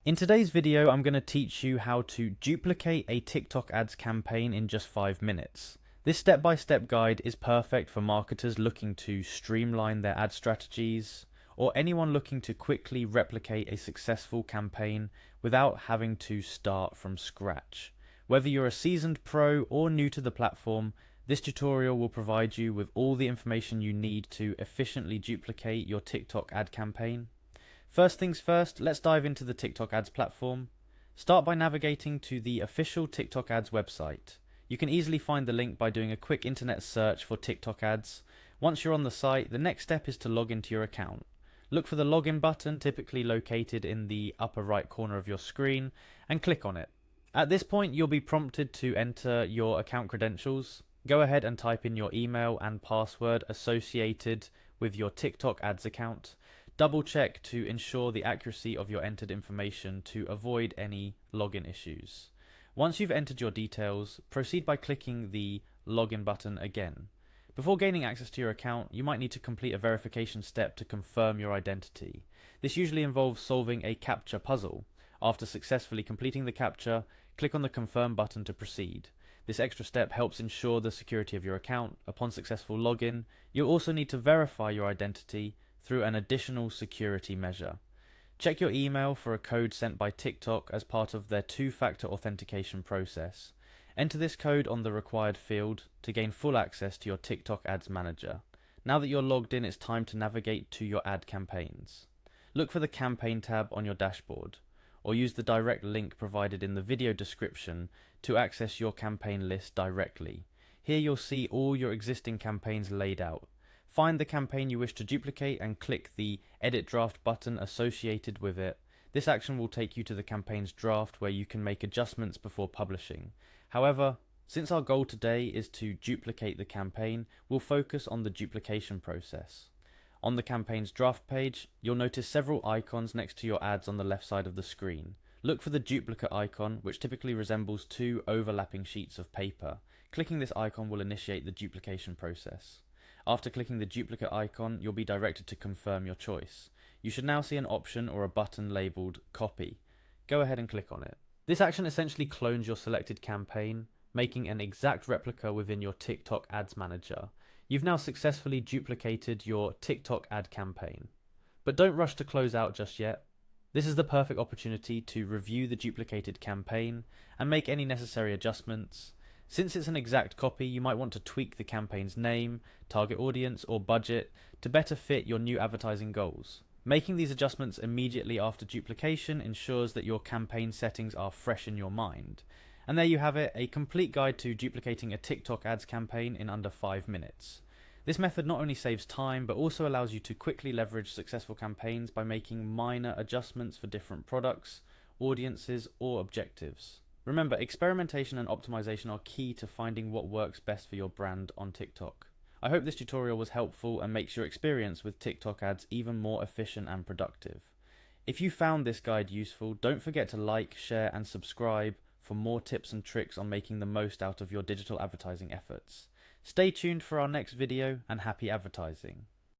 In today's video, I'm going to teach you how to duplicate a TikTok ads campaign in just 5 minutes. This step-by-step guide is perfect for marketers looking to streamline their ad strategies, or anyone looking to quickly replicate a successful campaign without having to start from scratch. Whether you're a seasoned pro or new to the platform, this tutorial will provide you with all the information you need to efficiently duplicate your TikTok ad campaign. First things first, let's dive into the TikTok ads platform. Start by navigating to the official TikTok ads website. You can easily find the link by doing a quick internet search for TikTok ads. Once you're on the site, the next step is to log into your account. Look for the login button, typically located in the upper right corner of your screen, and click on it. At this point, you'll be prompted to enter your account credentials. Go ahead and type in your email and password associated with your TikTok ads account. Double check to ensure the accuracy of your entered information to avoid any login issues. Once you've entered your details, proceed by clicking the login button again. Before gaining access to your account, you might need to complete a verification step to confirm your identity. This usually involves solving a CAPTCHA puzzle. After successfully completing the CAPTCHA, click on the confirm button to proceed. This extra step helps ensure the security of your account. Upon successful login, you'll also need to verify your identity through an additional security measure. Check your email for a code sent by TikTok as part of their two-factor authentication process. Enter this code on the required field to gain full access to your TikTok Ads Manager. Now that you're logged in, it's time to navigate to your ad campaigns. Look for the Campaign tab on your dashboard, or use the direct link provided in the video description to access your campaign list directly. Here you'll see all your existing campaigns laid out. Find the campaign you wish to duplicate and click the Edit Draft button associated with it. This action will take you to the campaign's draft where you can make adjustments before publishing. However, since our goal today is to duplicate the campaign, we'll focus on the duplication process. On the campaign's draft page, you'll notice several icons next to your ads on the left side of the screen. Look for the duplicate icon, which typically resembles two overlapping sheets of paper. Clicking this icon will initiate the duplication process. After clicking the duplicate icon, you'll be directed to confirm your choice. You should now see an option or a button labelled Copy. Go ahead and click on it. This action essentially clones your selected campaign, making an exact replica within your TikTok Ads Manager. You've now successfully duplicated your TikTok ad campaign. But don't rush to close out just yet. This is the perfect opportunity to review the duplicated campaign and make any necessary adjustments. Since it's an exact copy, you might want to tweak the campaign's name, target audience, or budget to better fit your new advertising goals. Making these adjustments immediately after duplication ensures that your campaign settings are fresh in your mind. And there you have it, a complete guide to duplicating a TikTok ads campaign in under 5 minutes. This method not only saves time, but also allows you to quickly leverage successful campaigns by making minor adjustments for different products, audiences, or objectives. Remember, experimentation and optimization are key to finding what works best for your brand on TikTok. I hope this tutorial was helpful and makes your experience with TikTok ads even more efficient and productive. If you found this guide useful, don't forget to like, share, and subscribe for more tips and tricks on making the most out of your digital advertising efforts. Stay tuned for our next video, and happy advertising.